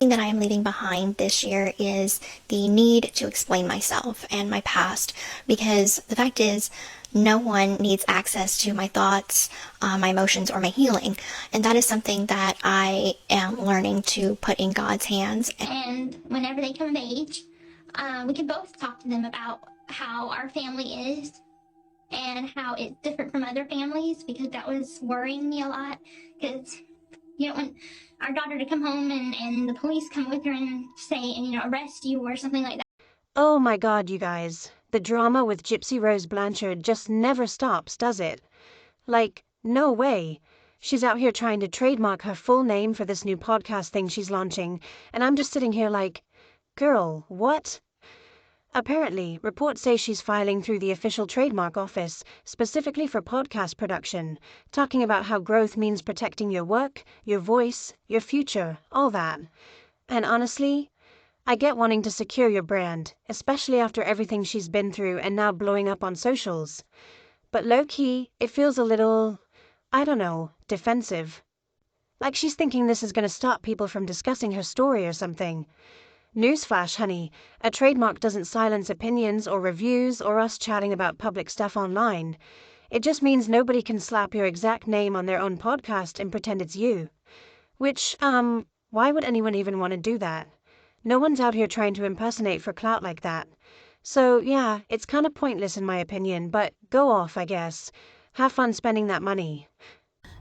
thing that I am leaving behind this year is the need to explain myself and my past, because the fact is, no one needs access to my thoughts, my emotions, or my healing. And that is something that I am learning to put in God's hands. And whenever they come of age, we can both talk to them about how our family is and how it's different from other families, because that was worrying me a lot. Because you don't want our daughter to come home and the police come with her and say, and arrest you or something like that. Oh my God, you guys. The drama with Gypsy Rose Blanchard just never stops, does it? Like, no way. She's out here trying to trademark her full name for this new podcast thing she's launching, and I'm just sitting here like, girl, what? Apparently, reports say she's filing through the official trademark office, specifically for podcast production, talking about how growth means protecting your work, your voice, your future, all that. And honestly, I get wanting to secure your brand, especially after everything she's been through and now blowing up on socials. But low-key, it feels a little, I don't know, defensive. Like she's thinking this is going to stop people from discussing her story or something. Newsflash, honey, a trademark doesn't silence opinions or reviews or us chatting about public stuff online. It just means nobody can slap your exact name on their own podcast and pretend it's you. Which, why would anyone even want to do that? No one's out here trying to impersonate for clout like that. So, yeah, it's kind of pointless in my opinion, but go off, I guess. Have fun spending that money.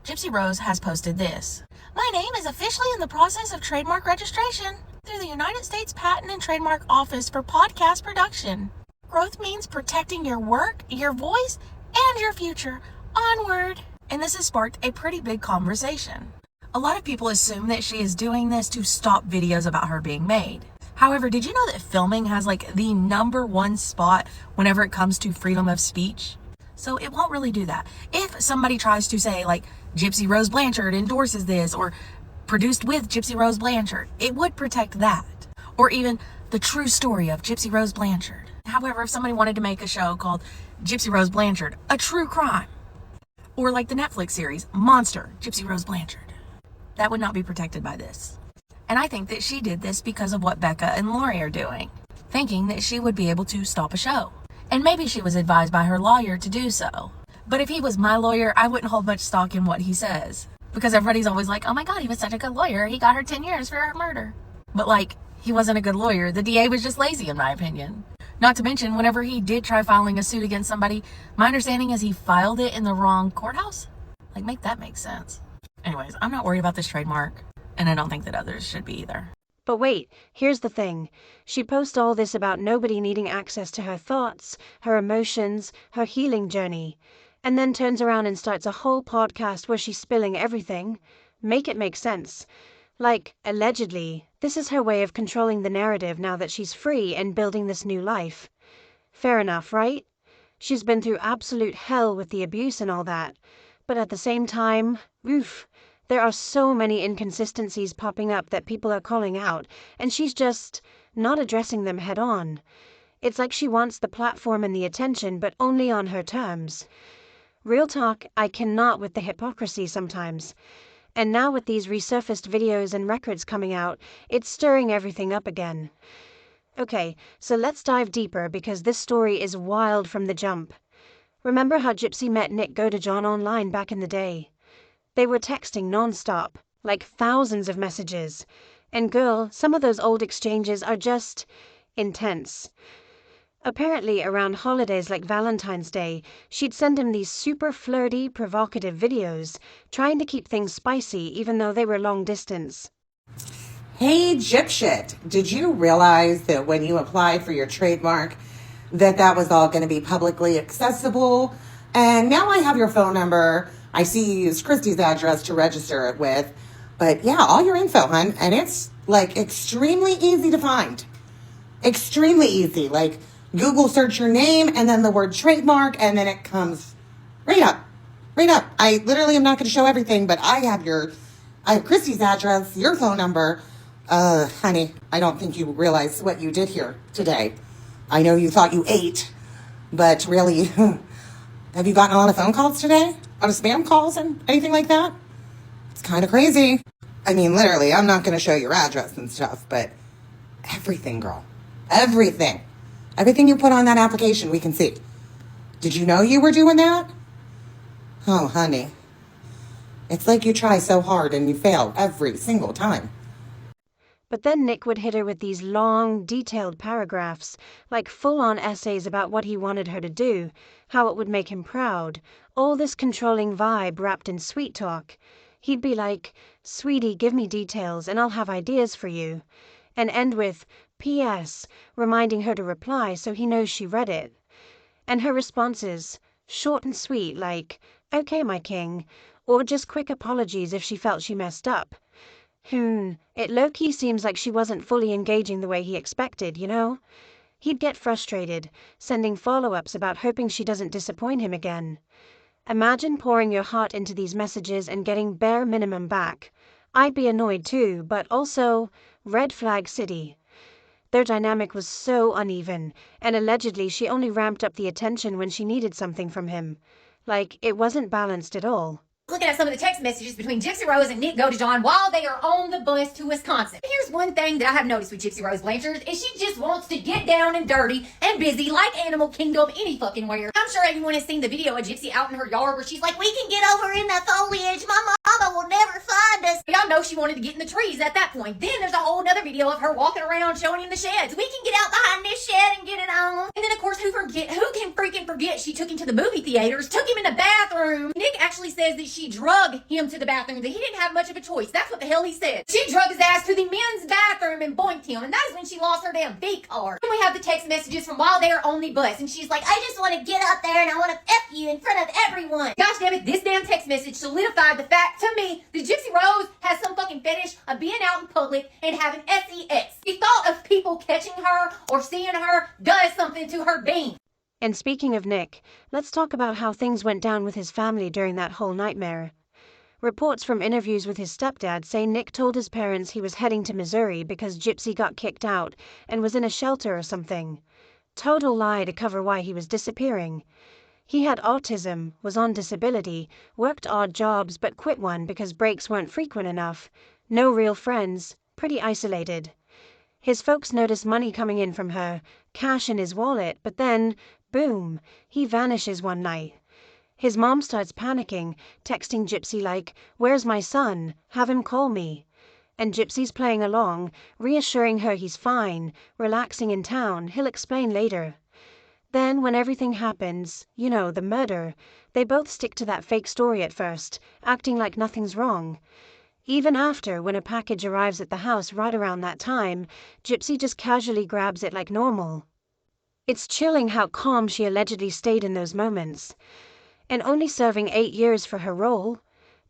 Gypsy Rose has posted this. My name is officially in the process of trademark registration through the United States Patent and Trademark Office for podcast production. Growth means protecting your work, your voice, and your future. Onward. And this has sparked a pretty big conversation. A lot of people assume that she is doing this to stop videos about her being made. However, did you know that filming has the #1 spot whenever it comes to freedom of speech? So it won't really do that. If somebody tries to say Gypsy Rose Blanchard endorses this or produced with Gypsy Rose Blanchard, it would protect that. Or even the true story of Gypsy Rose Blanchard. However, if somebody wanted to make a show called Gypsy Rose Blanchard, a true crime, or the Netflix series Monster, Gypsy Rose Blanchard, that would not be protected by this. And I think that she did this because of what Becca and Lori are doing, thinking that she would be able to stop a show. And maybe she was advised by her lawyer to do so. But if he was my lawyer, I wouldn't hold much stock in what he says. Because everybody's always like, oh my God, he was such a good lawyer. He got her 10 years for her murder. But he wasn't a good lawyer. The DA was just lazy in my opinion. Not to mention, whenever he did try filing a suit against somebody, my understanding is he filed it in the wrong courthouse. Make that make sense. Anyways, I'm not worried about this trademark, and I don't think that others should be either. But wait, here's the thing. She posts all this about nobody needing access to her thoughts, her emotions, her healing journey, and then turns around and starts a whole podcast where she's spilling everything. Make it make sense. Allegedly, this is her way of controlling the narrative now that she's free and building this new life. Fair enough, right? She's been through absolute hell with the abuse and all that. But at the same time, there are so many inconsistencies popping up that people are calling out, and she's just not addressing them head on. It's like she wants the platform and the attention, but only on her terms. Real talk, I cannot with the hypocrisy sometimes. And now with these resurfaced videos and records coming out, it's stirring everything up again. Okay, so let's dive deeper because this story is wild from the jump. Remember how Gypsy met Nick Godejohn online back in the day? They were texting non-stop, thousands of messages. And girl, some of those old exchanges are just intense. Apparently, around holidays like Valentine's Day, she'd send him these super flirty, provocative videos, trying to keep things spicy even though they were long distance. Hey, Gypshit, did you realize that when you applied for your trademark, that was all going to be publicly accessible? And now I have your phone number. I see you used Christy's address to register it with. But yeah, all your info, hun. And it's extremely easy to find. Extremely easy. Google search your name and then the word trademark and then it comes right up. Right up. I literally am not going to show everything, but I have Christy's address, your phone number. Honey, I don't think you realize what you did here today. I know you thought you ate, but really, have you gotten a lot of phone calls today? A lot of spam calls and anything like that? It's kind of crazy. I mean, literally, I'm not going to show your address and stuff, but everything, girl. Everything. Everything you put on that application, we can see. Did you know you were doing that? Oh, honey. It's like you try so hard and you fail every single time. But then Nick would hit her with these long, detailed paragraphs, like full-on essays about what he wanted her to do, how it would make him proud, all this controlling vibe wrapped in sweet talk. He'd be like, "Sweetie, give me details and I'll have ideas for you," and end with "P.S.," reminding her to reply so he knows she read it. And her responses, short and sweet, like, "Okay, my king," or just quick apologies if she felt she messed up. It low-key seems like she wasn't fully engaging the way he expected, you know? He'd get frustrated, sending follow-ups about hoping she doesn't disappoint him again. Imagine pouring your heart into these messages and getting bare minimum back. I'd be annoyed too, but also red flag city. Their dynamic was so uneven, and allegedly she only ramped up the attention when she needed something from him. Like, it wasn't balanced at all. Looking at some of the text messages between Gypsy Rose and Nick Godejohn while they are on the bus to Wisconsin. Here's one thing that I have noticed with Gypsy Rose Blanchard is she just wants to get down and dirty and busy like Animal Kingdom any fucking where. I'm sure everyone has seen the video of Gypsy out in her yard where she's like, "We can get over in the foliage. My mama will never find us." Y'all know she wanted to get in the trees at that point. Then there's a whole nother video of her walking around showing him the sheds. "We can get out behind this shed and get it on." And then of course, who can freaking forget she took him to the movie theaters, took him in the bathroom. Nick actually says that she drug him to the bathroom, that he didn't have much of a choice. That's what the hell he said. She drug his ass to the men's bathroom and boinked him, and that is when she lost her damn V card. Then we have the text messages from while they're on the bus, and she's like, "I just want to get up there and I want to F you in front of everyone." Gosh damn it, this damn text message solidified the fact to me that Gypsy Rose has some fucking fetish of being out in public and having sex. The thought of people catching her or seeing her does something to her being. And speaking of Nick, let's talk about how things went down with his family during that whole nightmare. Reports from interviews with his stepdad say Nick told his parents he was heading to Missouri because Gypsy got kicked out and was in a shelter or something. Total lie to cover why he was disappearing. He had autism, was on disability, worked odd jobs but quit one because breaks weren't frequent enough. No real friends, pretty isolated. His folks noticed money coming in from her, cash in his wallet, but then, boom, he vanishes one night. His mom starts panicking, texting Gypsy like, "Where's my son? Have him call me." And Gypsy's playing along, reassuring her he's fine, relaxing in town, he'll explain later. Then when everything happens, you know, the murder, they both stick to that fake story at first, acting like nothing's wrong. Even after, when a package arrives at the house right around that time, Gypsy just casually grabs it like normal. It's chilling how calm she allegedly stayed in those moments. And only serving 8 years for her role,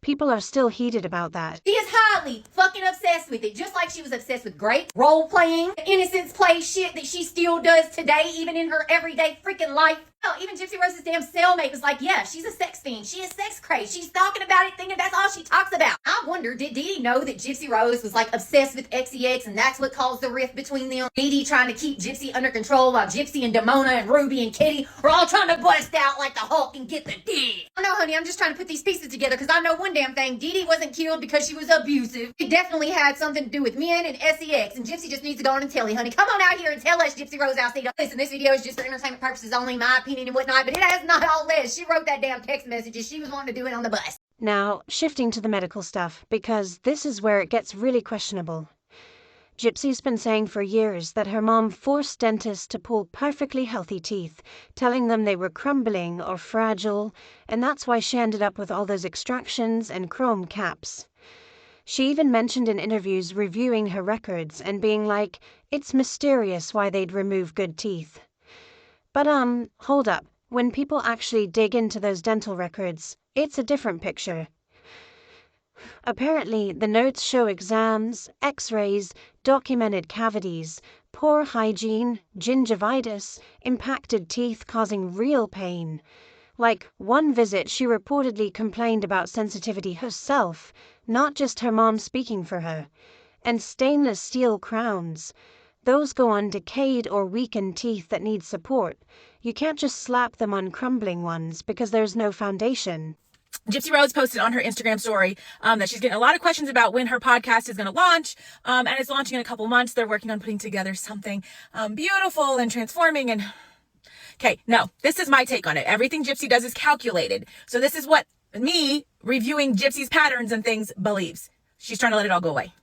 people are still heated about that. She is highly fucking obsessed with it, just like she was obsessed with great role-playing, innocence play shit that she still does today, even in her everyday freaking life. Hell, even Gypsy Rose's damn cellmate was like, "Yeah, she's a sex fiend. She is sex crazed. She's talking about it, thinking that's all she talks about." I wonder, did Dee Dee know that Gypsy Rose was like obsessed with XEX and that's what caused the rift between them? Dee Dee trying to keep Gypsy under control while Gypsy and Damona and Ruby and Kitty were all trying to bust out like the Hulk and get the dick. I know, honey, I'm just trying to put these pieces together because I know one damn thing. Dee Dee wasn't killed because she was abusive. It definitely had something to do with men and sex, and Gypsy just needs to go on and tell you, honey. Come on out here and tell us, Gypsy Rose Alcida. Listen, this video is just for entertainment purposes only, my opinion and whatnot, but it has not all this. She wrote that damn text messages. She was wanting to do it on the bus. Now, shifting to the medical stuff, because this is where it gets really questionable. Gypsy's been saying for years that her mom forced dentists to pull perfectly healthy teeth, telling them they were crumbling or fragile, and that's why she ended up with all those extractions and chrome caps. She even mentioned in interviews reviewing her records and being like, it's mysterious why they'd remove good teeth. But hold up. When people actually dig into those dental records, it's a different picture. Apparently, the notes show exams, x-rays, documented cavities, poor hygiene, gingivitis, impacted teeth causing real pain. Like, one visit she reportedly complained about sensitivity herself, not just her mom speaking for her. And stainless steel crowns. Those go on decayed or weakened teeth that need support. You can't just slap them on crumbling ones because there's no foundation. Gypsy Rose posted on her Instagram story that she's getting a lot of questions about when her podcast is going to launch, and it's launching in a couple months. They're working on putting together something beautiful and transforming. And okay, no, this is my take on it. Everything Gypsy does is calculated. So this is what me reviewing Gypsy's patterns and things believes. She's trying to let it all go away.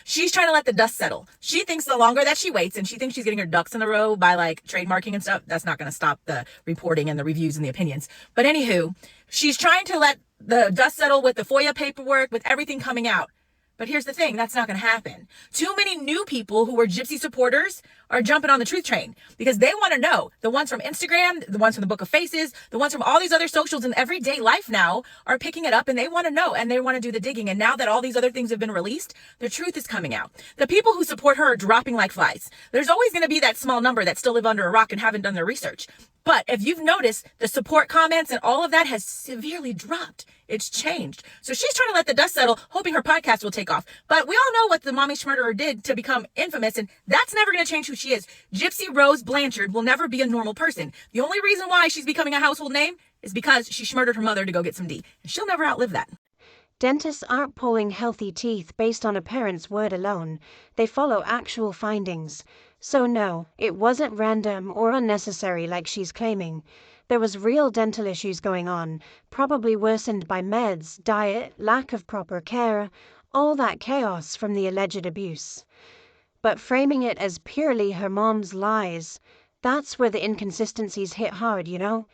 She's trying to let the dust settle. She thinks the longer that she waits, and she thinks she's getting her ducks in a row by like trademarking and stuff, that's not going to stop the reporting and the reviews and the opinions. But anywho, she's trying to let the dust settle with the FOIA paperwork, with everything coming out. But here's the thing, that's not going to happen. Too many new people who were Gypsy supporters are jumping on the truth train because they want to know. The ones from Instagram, the ones from the Book of Faces, the ones from all these other socials in everyday life now are picking it up, and they want to know, and they want to do the digging. And now that all these other things have been released, the truth is coming out. The people who support her are dropping like flies. There's always going to be that small number that still live under a rock and haven't done their research. But if you've noticed, the support comments and all of that has severely dropped. It's changed. So she's trying to let the dust settle, hoping her podcast will take off. But we all know what the mommy schmurderer did to become infamous, and that's never going to change who she is. Gypsy Rose Blanchard will never be a normal person. The only reason why she's becoming a household name is because she schmurdered her mother to go get some D. And she'll never outlive that. Dentists aren't pulling healthy teeth based on a parent's word alone. They follow actual findings. So no, it wasn't random or unnecessary like she's claiming. There was real dental issues going on, probably worsened by meds, diet, lack of proper care, all that chaos from the alleged abuse. But framing it as purely her mom's lies, that's where the inconsistencies hit hard, you know?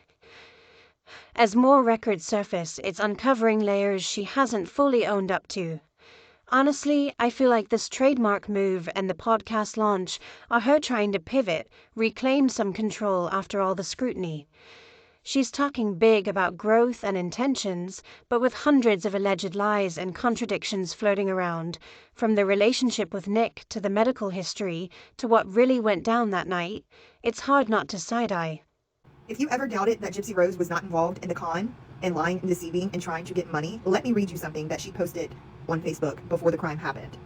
As more records surface, it's uncovering layers she hasn't fully owned up to. Honestly, I feel like this trademark move and the podcast launch are her trying to pivot, reclaim some control after all the scrutiny. She's talking big about growth and intentions, but with hundreds of alleged lies and contradictions floating around, from the relationship with Nick to the medical history to what really went down that night, it's hard not to side-eye. If you ever doubted that Gypsy Rose was not involved in the con and lying and deceiving and trying to get money, let me read you something that she posted on Facebook before the crime happened.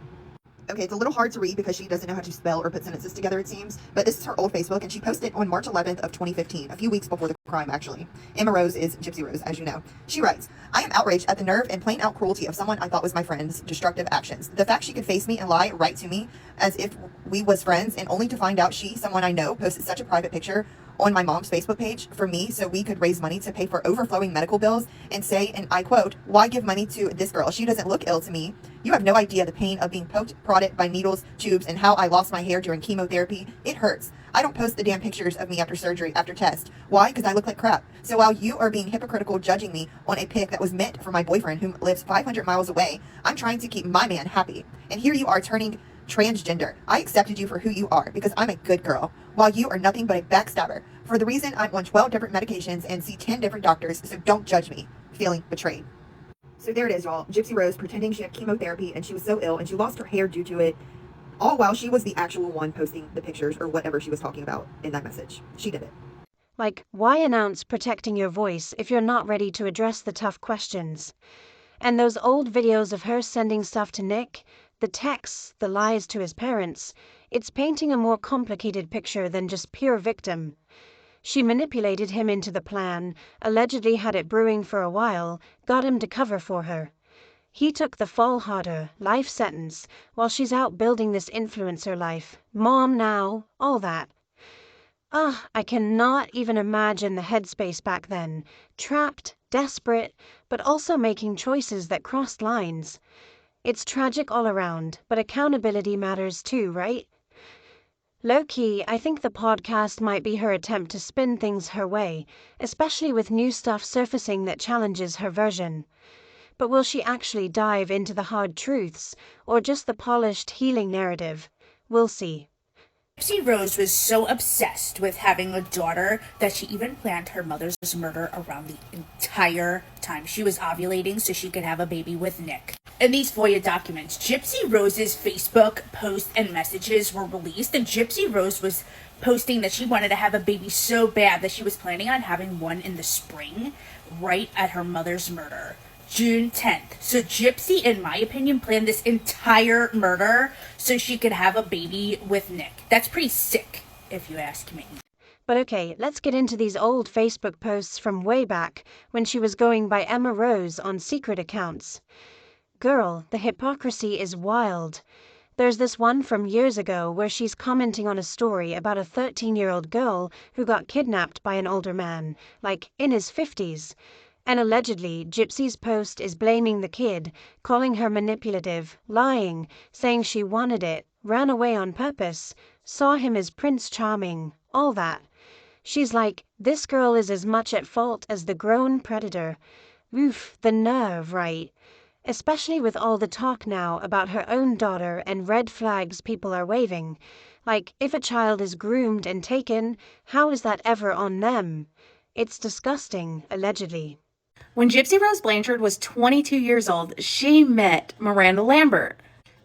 Okay, it's a little hard to read because she doesn't know how to spell or put sentences together, it seems, but this is her old Facebook, and she posted on March 11th of 2015, a few weeks before the crime, actually. Emma Rose is Gypsy Rose, as you know. She writes, "I am outraged at the nerve and plain-out cruelty of someone I thought was my friend's destructive actions. The fact she could face me and lie right to me as if we was friends, and only to find out she, someone I know, posted such a private picture on my mom's Facebook page for me so we could raise money to pay for overflowing medical bills and say, and I quote, 'Why give money to this girl? She doesn't look ill to me. You have no idea the pain of being poked, prodded by needles, tubes, and how I lost my hair during chemotherapy. It hurts. I don't post the damn pictures of me after surgery, after test. Why? Because I look like crap. So while you are being hypocritical judging me on a pic that was meant for my boyfriend who lives 500 miles away, I'm trying to keep my man happy. And here you are turning transgender. I accepted you for who you are because I'm a good girl, while you are nothing but a backstabber. For the reason I'm on 12 different medications and see 10 different doctors, so don't judge me. Feeling betrayed.'" So there it is, y'all. Gypsy Rose pretending she had chemotherapy and she was so ill and she lost her hair due to it, all while she was the actual one posting the pictures or whatever she was talking about in that message. She did it. Like, why announce protecting your voice if you're not ready to address the tough questions? And those old videos of her sending stuff to Nick, the texts, the lies to his parents, it's painting a more complicated picture than just pure victim. She manipulated him into the plan, allegedly had it brewing for a while, got him to cover for her. He took the fall harder, life sentence, while she's out building this influencer life. Mom now, all that. I cannot even imagine the headspace back then. Trapped, desperate, but also making choices that crossed lines. It's tragic all around, but accountability matters too, right? Low-key, I think the podcast might be her attempt to spin things her way, especially with new stuff surfacing that challenges her version. But will she actually dive into the hard truths, or just the polished healing narrative? We'll see. Gypsy Rose was so obsessed with having a daughter that she even planned her mother's murder around the entire time she was ovulating so she could have a baby with Nick. In these FOIA documents, Gypsy Rose's Facebook posts and messages were released, and Gypsy Rose was posting that she wanted to have a baby so bad that she was planning on having one in the spring, right at her mother's murder. June 10th. So Gypsy, in my opinion, planned this entire murder so she could have a baby with Nick. That's pretty sick, if you ask me. But okay, let's get into these old Facebook posts from way back when she was going by Emma Rose on secret accounts. Girl, the hypocrisy is wild. There's this one from years ago where she's commenting on a story about a 13-year-old girl who got kidnapped by an older man, like in his 50s. And allegedly, Gypsy's post is blaming the kid, calling her manipulative, lying, saying she wanted it, ran away on purpose, saw him as Prince Charming, all that. She's like, this girl is as much at fault as the grown predator. Oof, the nerve, right? Especially with all the talk now about her own daughter and red flags people are waving. Like, if a child is groomed and taken, how is that ever on them? It's disgusting, allegedly. When Gypsy Rose Blanchard was 22 years old, she met Miranda Lambert.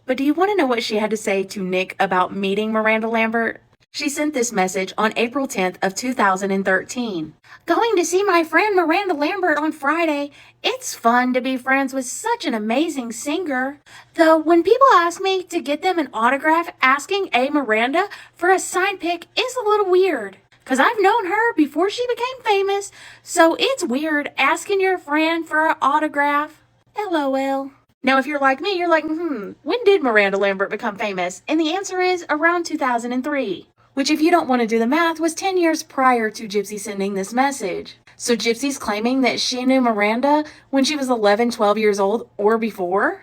But do you want to know what she had to say to Nick about meeting Miranda Lambert? She sent this message on April 10th of 2013. Going to see my friend Miranda Lambert on Friday. It's fun to be friends with such an amazing singer. Though when people ask me to get them an autograph, asking a Miranda for a sign pic is a little weird. Because I've known her before she became famous, so it's weird asking your friend for an autograph. LOL. Now, if you're like me, you're like, when did Miranda Lambert become famous? And the answer is around 2003. Which, if you don't want to do the math, was 10 years prior to Gypsy sending this message. So Gypsy's claiming that she knew Miranda when she was 11, 12 years old or before?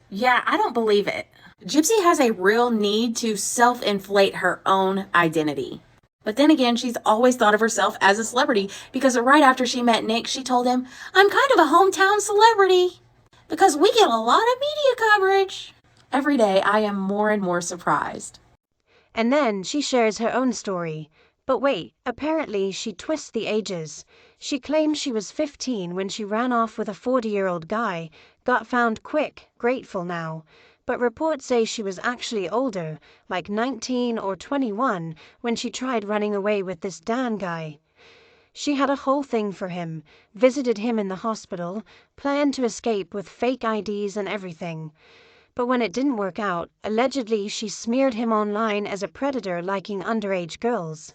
Yeah, I don't believe it. Gypsy has a real need to self-inflate her own identity. But then again, she's always thought of herself as a celebrity because right after she met Nick, she told him, I'm kind of a hometown celebrity because we get a lot of media coverage. Every day, I am more and more surprised. And then she shares her own story. But wait, apparently she twists the ages. She claims she was 15 when she ran off with a 40-year-old guy, got found quick, grateful now. But reports say she was actually older, like 19 or 21, when she tried running away with this Dan guy. She had a whole thing for him, visited him in the hospital, planned to escape with fake IDs and everything. But when it didn't work out, allegedly she smeared him online as a predator liking underage girls.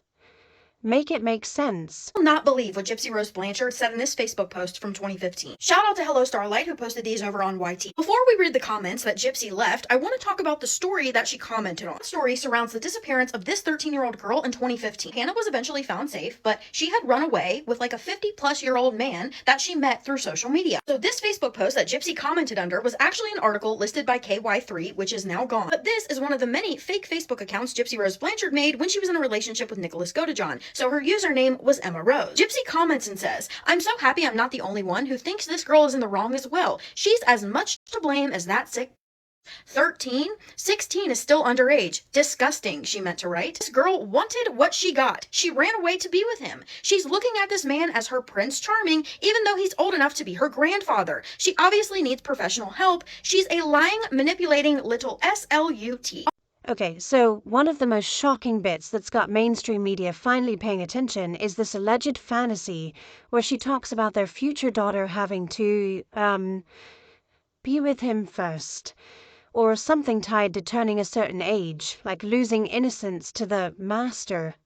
Make it make sense. I will not believe what Gypsy Rose Blanchard said in this Facebook post from 2015. Shout out to Hello Starlight who posted these over on YT. Before we read the comments that Gypsy left, I want to talk about the story that she commented on. The story surrounds the disappearance of this 13-year-old girl in 2015. Hannah was eventually found safe, but she had run away with like a 50-plus-year-old man that she met through social media. So this Facebook post that Gypsy commented under was actually an article listed by KY3, which is now gone. But this is one of the many fake Facebook accounts Gypsy Rose Blanchard made when she was in a relationship with Nicholas Godejohn. So her username was Emma Rose. Gypsy comments and says, I'm so happy I'm not the only one who thinks this girl is in the wrong as well. She's as much to blame as that sick 13? 16 is still underage. Disgusting, she meant to write. This girl wanted what she got. She ran away to be with him. She's looking at this man as her Prince Charming, even though he's old enough to be her grandfather. She obviously needs professional help. She's a lying, manipulating little SLUT. Okay, so one of the most shocking bits that's got mainstream media finally paying attention is this alleged fantasy where she talks about their future daughter having to, be with him first. Or something tied to turning a certain age, like losing innocence to the master.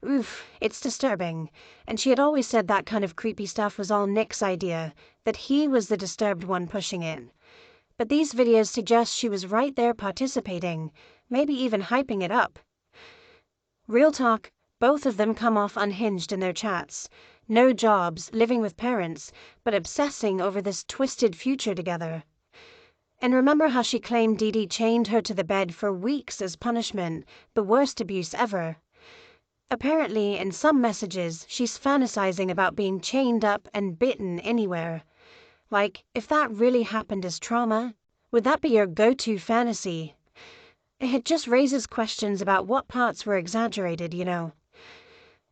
Oof, it's disturbing. And she had always said that kind of creepy stuff was all Nick's idea, that he was the disturbed one pushing it. But these videos suggest she was right there participating, maybe even hyping it up. Real talk, both of them come off unhinged in their chats. No jobs, living with parents, but obsessing over this twisted future together. And remember how she claimed Dee Dee chained her to the bed for weeks as punishment, the worst abuse ever. Apparently, in some messages, she's fantasizing about being chained up and bitten anywhere. Like, if that really happened as trauma, would that be your go-to fantasy? It just raises questions about what parts were exaggerated, you know.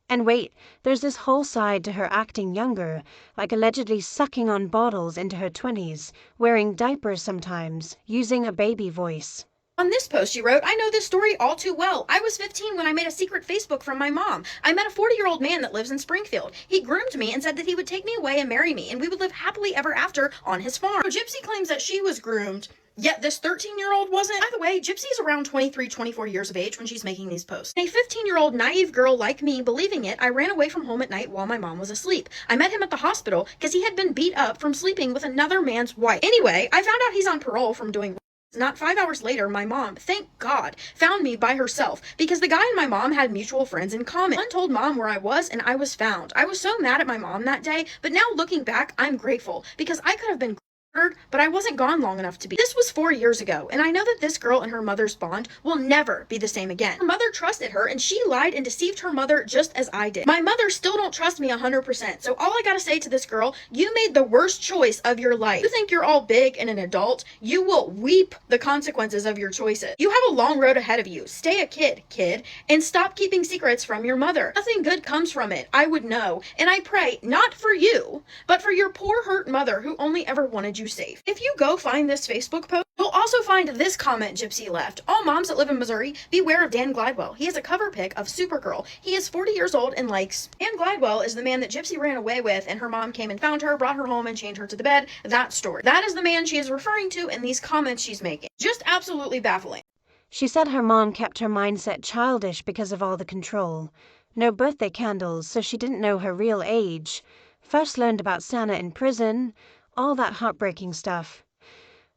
And wait, there's this whole side to her acting younger, like allegedly sucking on bottles into her 20s, wearing diapers sometimes, using a baby voice. On this post, she wrote, I know this story all too well. I was 15 when I made a secret Facebook from my mom. I met a 40-year-old man that lives in Springfield. He groomed me and said that he would take me away and marry me, and we would live happily ever after on his farm. So Gypsy claims that she was groomed Yet this 13-year-old wasn't. By the way, Gypsy's around 23, 24 years of age when she's making these posts. A 15-year-old naive girl like me believing it, I ran away from home at night while my mom was asleep. I met him at the hospital because he had been beat up from sleeping with another man's wife. Anyway, I found out he's on parole from doing. Not 5 hours later, my mom, thank God, found me by herself because the guy and my mom had mutual friends in common. One told mom where I was and I was found. I was so mad at my mom that day, but now looking back, I'm grateful because I could have been murdered, but I wasn't gone long enough to be. This was 4 years ago, and I know that this girl and her mother's bond will never be the same again. Her mother trusted her, and she lied and deceived her mother just as I did. My mother still don't trust me 100%, so all I gotta say to this girl, you made the worst choice of your life. You think you're all big and an adult, you will reap the consequences of your choices. You have a long road ahead of you. Stay a kid, and stop keeping secrets from your mother. Nothing good comes from it, I would know, and I pray, not for you, but for your poor hurt mother who only ever wanted you safe. If you go find this Facebook post, you'll also find this comment Gypsy left. All moms that live in Missouri, beware of Dan Gladwell. He has a cover pic of Supergirl. He is 40 years old and likes. Dan Gladwell is the man that Gypsy ran away with, and her mom came and found her, brought her home, and chained her to the bed. That story. That is the man she is referring to in these comments she's making. Just absolutely baffling. She said her mom kept her mindset childish because of all the control. No birthday candles, so she didn't know her real age. First learned about Santa in prison, all that heartbreaking stuff.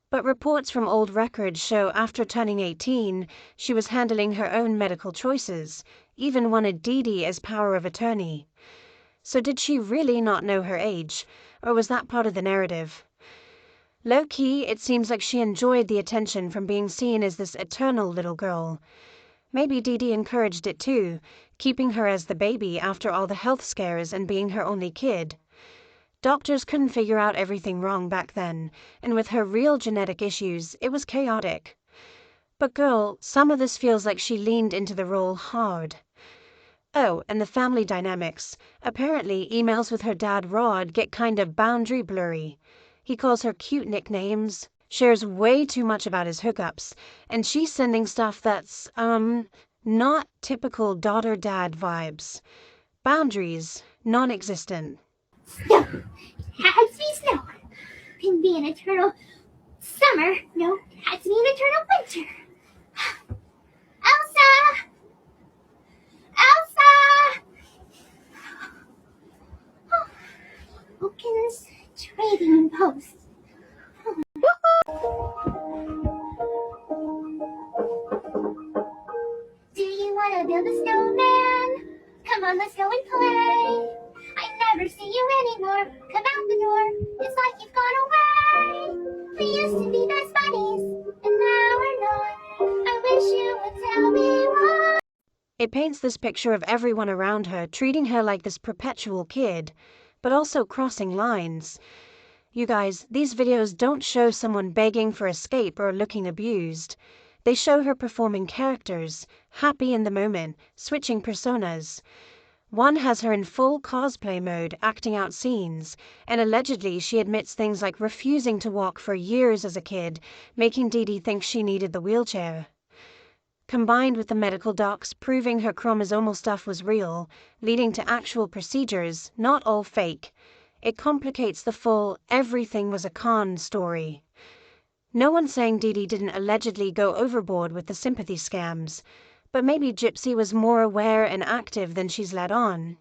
But reports from old records show after turning 18, she was handling her own medical choices, even wanted Dee Dee as power of attorney. So did she really not know her age, or was that part of the narrative? Low-key, it seems like she enjoyed the attention from being seen as this eternal little girl. Maybe Dee Dee encouraged it too, keeping her as the baby after all the health scares and being her only kid. Doctors couldn't figure out everything wrong back then, and with her real genetic issues, it was chaotic. But girl, some of this feels like she leaned into the role hard. Oh, and the family dynamics. Apparently, emails with her dad Rod get kind of boundary blurry. He calls her cute nicknames, shares way too much about his hookups, and she's sending stuff that's, not typical daughter-dad vibes. Boundaries, non-existent. Snow has to be snow. Can be an eternal summer. No, it has to be an eternal winter. Elsa! Elsa! Wilkins Trading Post. Do you want to build a snowman? Come on, let's go and play. I never see you anymore. Come out the door. It's like you've gone away. We used to be best buddies, and now we're not. I wish you would tell me why. It paints this picture of everyone around her, treating her like this perpetual kid, but also crossing lines. You guys, these videos don't show someone begging for escape or looking abused. They show her performing characters, happy in the moment, switching personas. One has her in full cosplay mode, acting out scenes, and allegedly she admits things like refusing to walk for years as a kid, making Dee Dee think she needed the wheelchair. Combined with the medical docs proving her chromosomal stuff was real, leading to actual procedures, not all fake, it complicates the full everything was a con story. No one's saying Dee Dee didn't allegedly go overboard with the sympathy scams, but maybe Gypsy was more aware and active than she's let on.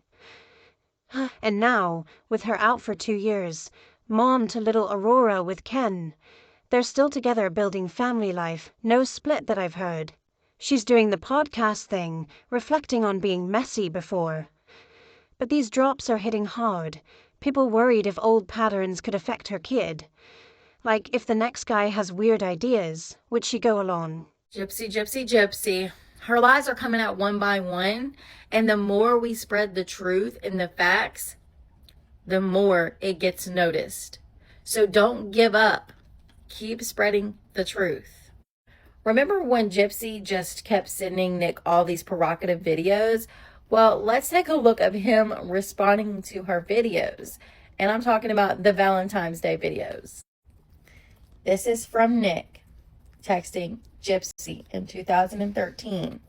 And now, with her out for 2 years, mom to little Aurora with Ken, they're still together building family life, no split that I've heard. She's doing the podcast thing, reflecting on being messy before. But these drops are hitting hard. People worried if old patterns could affect her kid. Like if the next guy has weird ideas, would she go along? Gypsy, Gypsy, Gypsy. Her lies are coming out one by one, and the more we spread the truth and the facts, the more it gets noticed. So don't give up. Keep spreading the truth. Remember when Gypsy just kept sending Nick all these provocative videos? Well, let's take a look of him responding to her videos. And I'm talking about the Valentine's Day videos. This is from Nick texting Gypsy in 2013.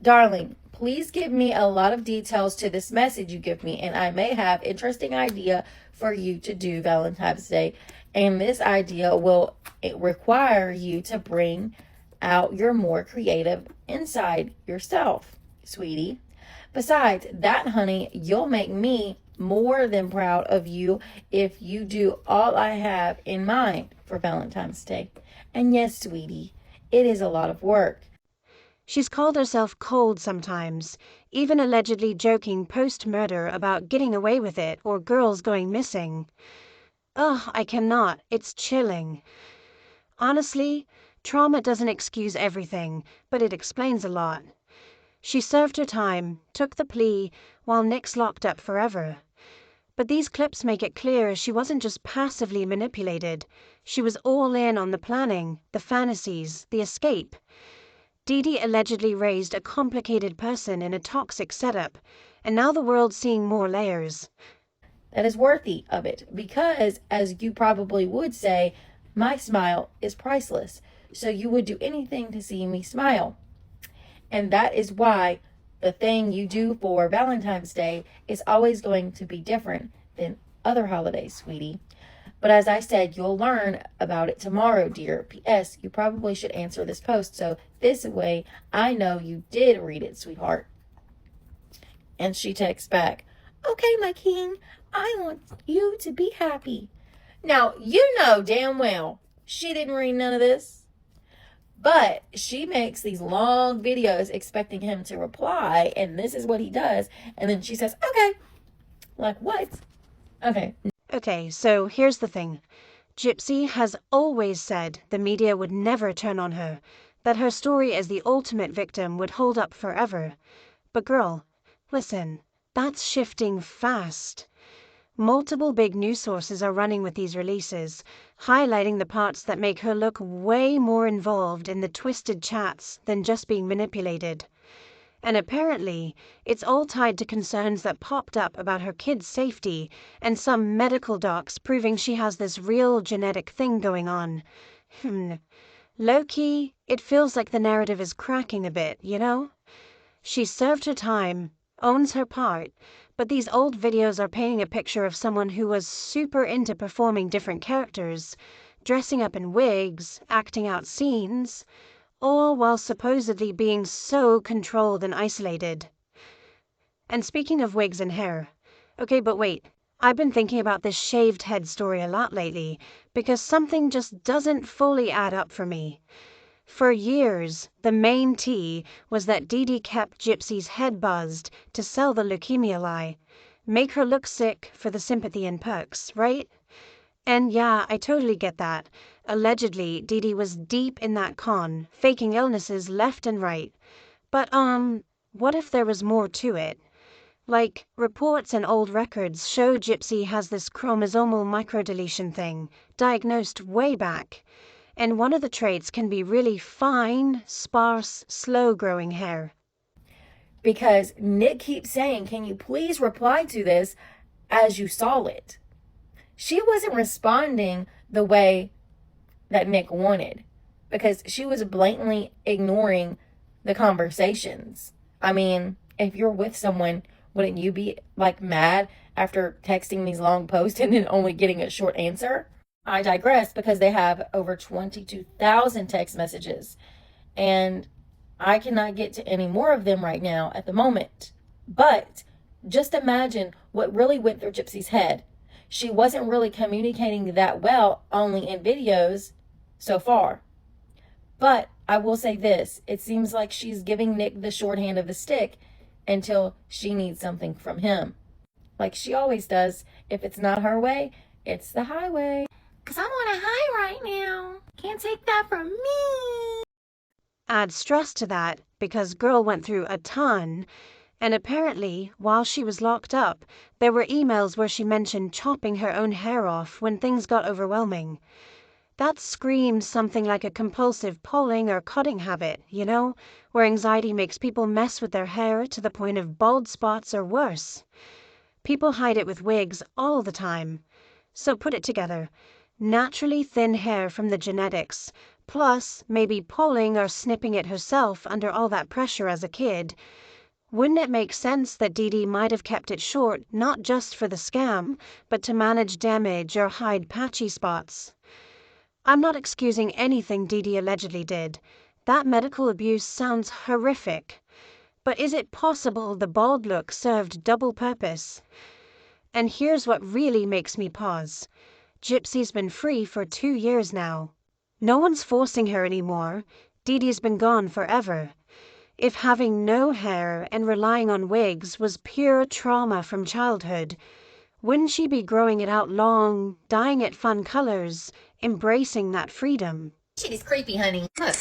Darling, please give me a lot of details to this message you give me, and I may have interesting idea for you to do Valentine's Day. And this idea will require you to bring out your more creative inside yourself, sweetie. Besides that, honey, you'll make me more than proud of you if you do all I have in mind for Valentine's Day. And yes, sweetie, it is a lot of work. She's called herself cold sometimes, even allegedly joking post-murder about getting away with it or girls going missing. Ugh, I cannot. It's chilling. Honestly, trauma doesn't excuse everything, but it explains a lot. She served her time, took the plea, while Nick's locked up forever. But these clips make it clear she wasn't just passively manipulated. She was all in on the planning, the fantasies, the escape. Dee Dee allegedly raised a complicated person in a toxic setup, and now the world's seeing more layers. That is worthy of it because, as you probably would say, my smile is priceless. So you would do anything to see me smile. And that is why the thing you do for Valentine's Day is always going to be different than other holidays, sweetie. But as I said, you'll learn about it tomorrow, dear. P.S. You probably should answer this post so this way I know you did read it, sweetheart. And she texts back, okay, my king, I want you to be happy. Now, you know damn well she didn't read none of this. But she makes these long videos expecting him to reply, and this is what he does. And then she says, okay. Like, what? Okay. Okay, so here's the thing. Gypsy has always said the media would never turn on her, that her story as the ultimate victim would hold up forever. But girl, listen, that's shifting fast. Multiple big news sources are running with these releases, highlighting the parts that make her look way more involved in the twisted chats than just being manipulated. And apparently, it's all tied to concerns that popped up about her kid's safety and some medical docs proving she has this real genetic thing going on. Low-key, it feels like the narrative is cracking a bit, you know? She served her time, owns her part, but these old videos are painting a picture of someone who was super into performing different characters, dressing up in wigs, acting out scenes, all while supposedly being so controlled and isolated. And speaking of wigs and hair, okay, but wait, I've been thinking about this shaved head story a lot lately because something just doesn't fully add up for me. For years, the main tea was that Dee Dee kept Gypsy's head buzzed to sell the leukemia lie, make her look sick for the sympathy and perks, right? And yeah, I totally get that. Allegedly, Dee Dee was deep in that con, faking illnesses left and right. But, what if there was more to it? Like, reports and old records show Gypsy has this chromosomal microdeletion thing, diagnosed way back. And one of the traits can be really fine, sparse, slow-growing hair. Because Nick keeps saying, can you please reply to this as you saw it? She wasn't responding the way that Nick wanted because she was blatantly ignoring the conversations. I mean, if you're with someone, wouldn't you be like mad after texting these long posts and then only getting a short answer? I digress because they have over 22,000 text messages and I cannot get to any more of them right now at the moment. But just imagine what really went through Gypsy's head. She wasn't really communicating that well, only in videos so far. But I will say this, it seems like she's giving Nick the shorthand of the stick until she needs something from him. Like she always does. If it's not her way, it's the highway. 'Cause I'm on a high right now. Can't take that from me. Add stress to that because girl went through a ton. And apparently, while she was locked up, there were emails where she mentioned chopping her own hair off when things got overwhelming. That screams something like a compulsive pulling or cutting habit, you know, where anxiety makes people mess with their hair to the point of bald spots or worse. People hide it with wigs all the time. So put it together. Naturally thin hair from the genetics, plus maybe pulling or snipping it herself under all that pressure as a kid. Wouldn't it make sense that Dee Dee might have kept it short, not just for the scam, but to manage damage or hide patchy spots? I'm not excusing anything Dee Dee allegedly did. That medical abuse sounds horrific. But is it possible the bald look served double purpose? And here's what really makes me pause. Gypsy's been free for 2 years now. No one's forcing her anymore. Dee Dee's been gone forever. If having no hair and relying on wigs was pure trauma from childhood, wouldn't she be growing it out long, dyeing it fun colors, embracing that freedom? Shit is creepy, honey. Look.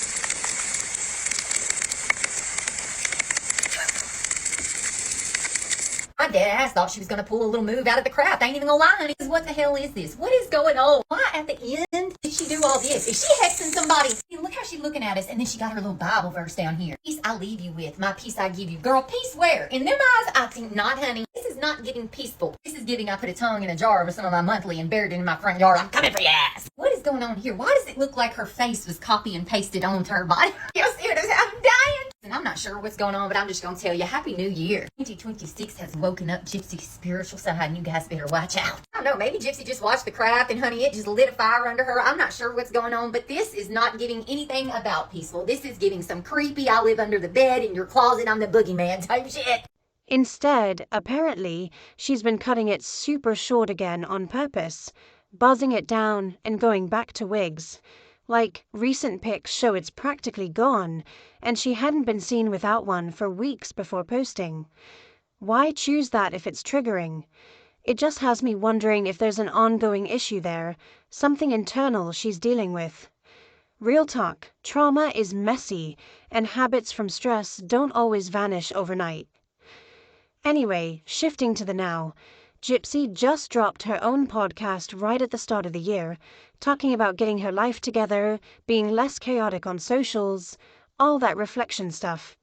My dead ass thought she was gonna pull a little move out of the crap. I ain't even gonna lie, honey. What the hell is this? What is going on? Why at the end did she do all this? Is she hexing somebody? Hey, look how she's looking at us, and then she got her little Bible verse down here. Peace I leave you with, my peace I give you. Girl, peace where? In them eyes, I think not, honey. This is not getting peaceful. This is giving I put a tongue in a jar with some of my monthly and buried it in my front yard. I'm coming for your ass. What is going on here? Why does it look like her face was copy and pasted onto her body? You see what I'm dying? And I'm not sure what's going on, but I'm just going to tell you, Happy New Year. 2026 has woken up Gypsy's spiritual side, and you guys better watch out. I don't know, maybe Gypsy just watched the crap, and honey, it just lit a fire under her. I'm not sure what's going on, but this is not giving anything about peaceful. This is giving some creepy, I live under the bed, in your closet, I'm the boogeyman type shit. Instead, apparently, she's been cutting it super short again on purpose, buzzing it down and going back to wigs. Like, recent pics show it's practically gone, and she hadn't been seen without one for weeks before posting. Why choose that if it's triggering? It just has me wondering if there's an ongoing issue there, something internal she's dealing with. Real talk, trauma is messy, and habits from stress don't always vanish overnight. Anyway, shifting to the now, Gypsy just dropped her own podcast right at the start of the year, talking about getting her life together, being less chaotic on socials, all that reflection stuff.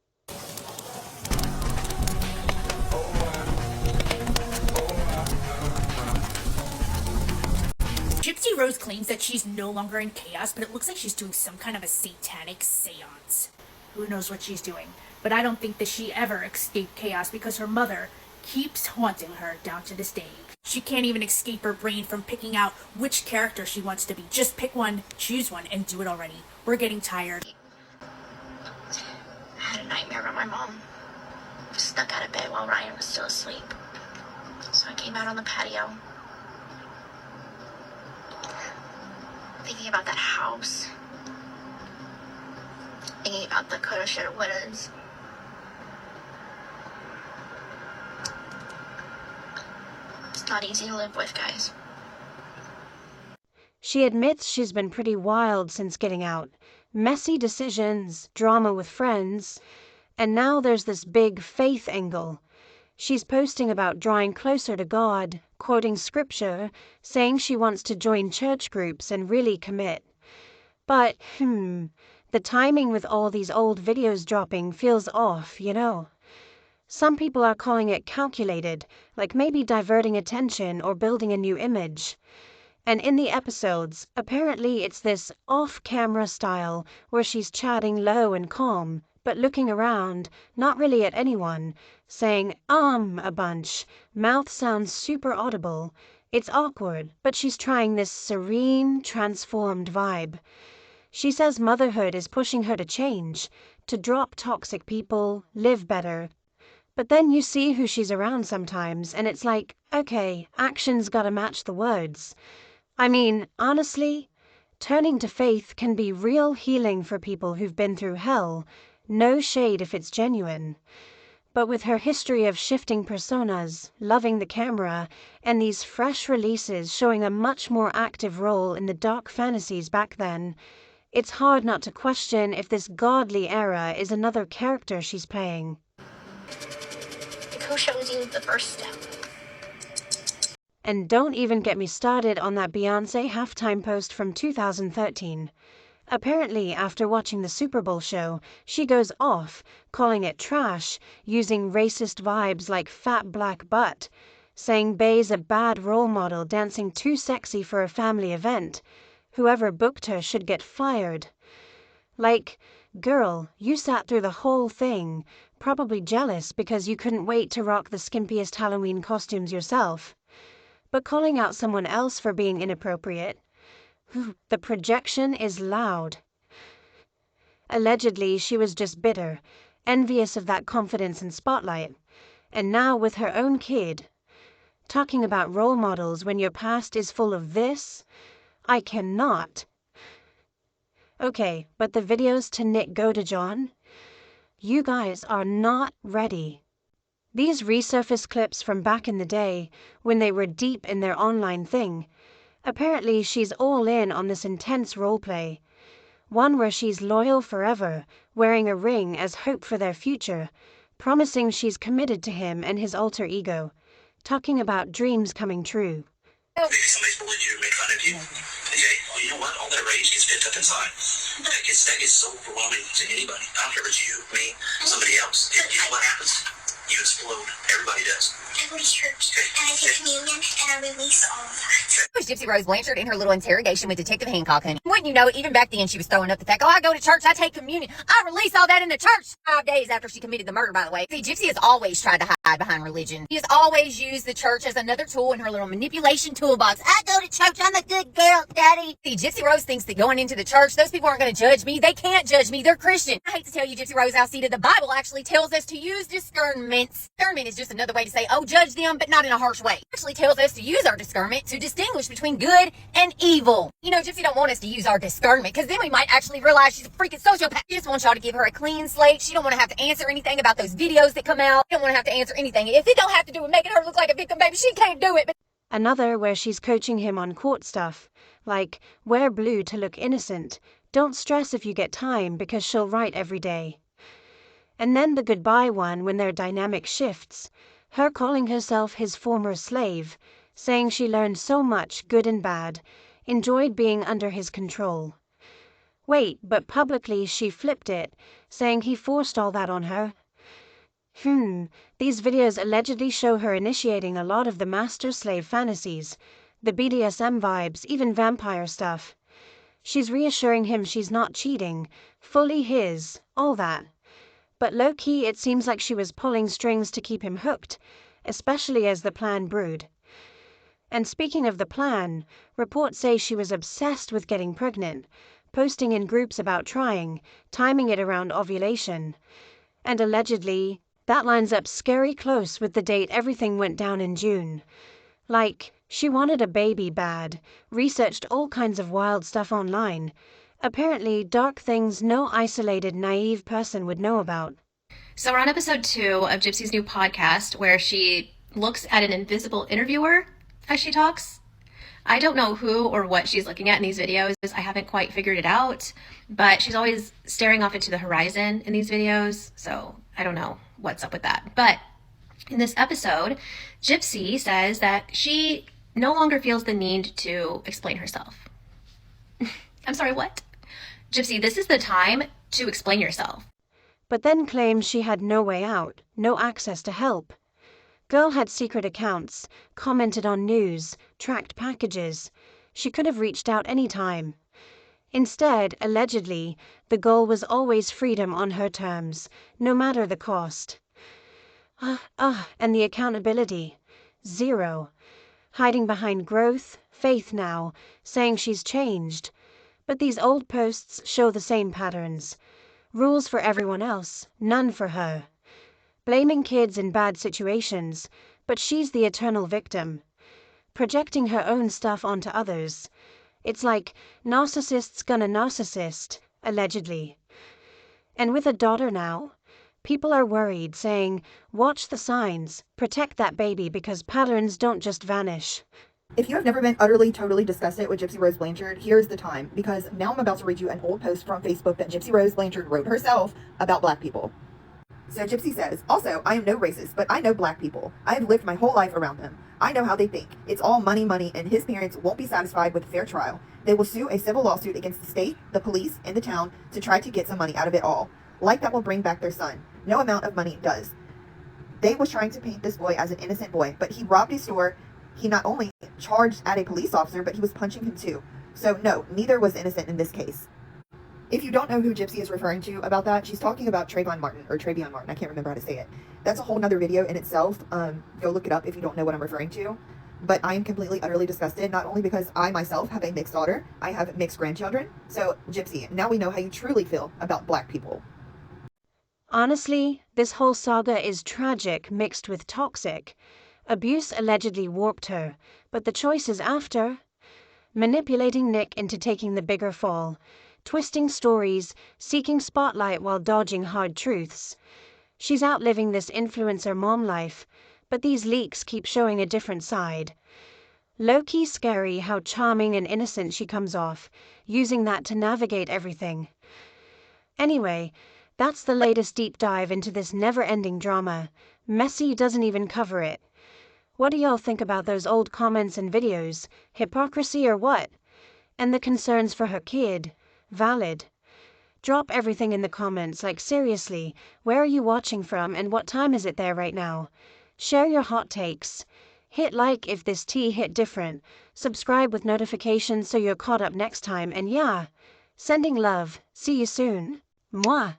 Gypsy Rose claims that she's no longer in chaos, but it looks like she's doing some kind of a satanic seance. Who knows what she's doing? But I don't think that she ever escaped chaos because her mother keeps haunting her down to this day. She can't even escape her brain from picking out which character she wants to be. Just pick one, choose one, and do it already. We're getting tired. I had a nightmare about my mom. Snuck out of bed while Ryan was still asleep. So I came out on the patio. Thinking about that house. Thinking about the coulda, shoulda, wouldas. It's not easy to live with, guys. She admits she's been pretty wild since getting out. Messy decisions, drama with friends, and now there's this big faith angle. She's posting about drawing closer to God, quoting scripture, saying she wants to join church groups and really commit. But, the timing with all these old videos dropping feels off, you know. Some people are calling it calculated, like maybe diverting attention or building a new image. And in the episodes, apparently it's this off-camera style where she's chatting low and calm, but looking around, not really at anyone, saying a bunch, mouth sounds super audible. It's awkward, but she's trying this serene, transformed vibe. She says motherhood is pushing her to change, to drop toxic people, live better. But then you see who she's around sometimes, and it's like, okay, action's gotta match the words. I mean, honestly, turning to faith can be real healing for people who've been through hell. No shade if it's genuine. But with her history of shifting personas, loving the camera, and these fresh releases showing a much more active role in the dark fantasies back then, it's hard not to question if this godly era is another character she's playing. Like, who shows you the first step? And don't even get me started on that Beyoncé halftime post from 2013. Apparently, after watching the Super Bowl show, she goes off, calling it trash, using racist vibes like fat black butt, saying Bey's a bad role model dancing too sexy for a family event. Whoever booked her should get fired. Like, Girl, you sat through the whole thing, probably jealous because you couldn't wait to rock the skimpiest Halloween costumes yourself. But calling out someone else for being inappropriate, the projection is loud. Allegedly, she was just bitter, envious of that confidence and spotlight, and now with her own kid. Talking about role models when your past is full of this? I cannot. Okay, but the videos to Nick go to John? You guys are not ready. These resurfaced clips from back in the day, when they were deep in their online thing. Apparently she's all in on this intense roleplay. One where she's loyal forever, wearing a ring as hope for their future, promising she's committed to him and his alter ego, talking about dreams coming true. Maybe somebody's bullied you or made fun of you. Okay, well, you know what? All that rage gets pent up inside. That gets so overwhelming to anybody. I don't care if it's you, me, somebody else. You know what happens? You explode. Everybody does. I go to church, and I take communion, and I release all of that. It was Gypsy Rose Blanchard in her little interrogation with Detective Hancock, honey. Wouldn't you know it, even back then she was throwing up the fact, oh, I go to church, I take communion, I release all that in the church 5 days after she committed the murder, by the way. See, Gypsy has always tried to hide behind religion. She has always used the church as another tool in her little manipulation toolbox. I go to church, I'm a good girl, daddy. See, Gypsy Rose thinks that going into the church, those people aren't going to judge me. They can't judge me. They're Christian. I hate to tell you, Gypsy Rose Alcida, the Bible actually tells us to use discernment. Discernment is just another way to say, oh, judge them, but not in a harsh way. It actually tells us to use our discernment to distinguish between good and evil. You know, Gypsy don't want us to use our discernment because then we might actually realize she's a freaking sociopath. She just wants y'all to give her a clean slate. She don't want to have to answer anything about those videos that come out. She don't want to have to answer anything. If it don't have to do with making her look like a victim, baby, she can't do it. But Another where she's coaching him on court stuff, like wear blue to look innocent, don't stress if you get time because she'll write every day. And then the goodbye one when their dynamic shifts, her calling herself his former slave, saying she learned so much, good and bad, enjoyed being under his control. Wait, but publicly she flipped it, saying he forced all that on her. These videos allegedly show her initiating a lot of the master-slave fantasies, the BDSM vibes, even vampire stuff. She's reassuring him she's not cheating, fully his, all that. But low-key it seems like she was pulling strings to keep him hooked, especially as the plan brewed. And speaking of the plan, reports say she was obsessed with getting pregnant, posting in groups about trying, timing it around ovulation. And allegedly, that lines up scary close with the date everything went down in June. Like, she wanted a baby bad, researched all kinds of wild stuff online. Apparently, dark things no isolated, naive person would know about. So we're on episode 2 of Gypsy's new podcast where she looks at an invisible interviewer as she talks. I don't know who or what she's looking at in these videos. I haven't quite figured it out, but she's always staring off into the horizon in these videos, so I don't know what's up with that. But in this episode, Gypsy says that she no longer feels the need to explain herself. I'm sorry, what? Gypsy, this is the time to explain yourself. But then claims she had no way out, no access to help. Girl had secret accounts, commented on news, tracked packages. She could have reached out any time. Instead, allegedly, the goal was always freedom on her terms, no matter the cost. And the accountability. Zero. Hiding behind growth, faith now, saying she's changed. But these old posts show the same patterns. Rules for everyone else, none for her. Blaming kids in bad situations, but she's the eternal victim. Projecting her own stuff onto others. It's like narcissist's gonna narcissist, allegedly. And with a daughter now, people are worried, saying, watch the signs, protect that baby because patterns don't just vanish. If you have never been utterly, totally disgusted with Gypsy Rose Blanchard, here's the time, because now I'm about to read you an old post from Facebook that Gypsy Rose Blanchard wrote herself about black people. So Gypsy says, also, I am no racist, but I know black people. I have lived my whole life around them. I know how they think. It's all money, money, and his parents won't be satisfied with a fair trial. They will sue a civil lawsuit against the state, the police, and the town to try to get some money out of it all. Like that will bring back their son. No amount of money does. They was trying to paint this boy as an innocent boy, but he robbed a store. He not only charged at a police officer, but he was punching him too. So no, neither was innocent in this case. If you don't know who Gypsy is referring to about that, she's talking about Trayvon Martin, or Travion Martin. I can't remember how to say it. That's a whole nother video in itself. Go look it up if you don't know what I'm referring to. But I am completely, utterly disgusted, not only because I myself have a mixed daughter, I have mixed grandchildren. So, Gypsy, now we know how you truly feel about black people. Honestly, this whole saga is tragic mixed with toxic. Abuse allegedly warped her, but the choices after? Manipulating Nick into taking the bigger fall, twisting stories, seeking spotlight while dodging hard truths. She's outliving this influencer mom life, but these leaks keep showing a different side. Low-key scary how charming and innocent she comes off, using that to navigate everything. Anyway, that's the latest deep dive into this never-ending drama. Messy doesn't even cover it. What do y'all think about those old comments and videos? Hypocrisy or what? And the concerns for her kid? Valid. Drop everything in the comments, like seriously, where are you watching from and what time is it there right now? Share your hot takes. Hit like if this tea hit different. Subscribe with notifications so you're caught up next time, and yeah, sending love. See you soon. Mwah.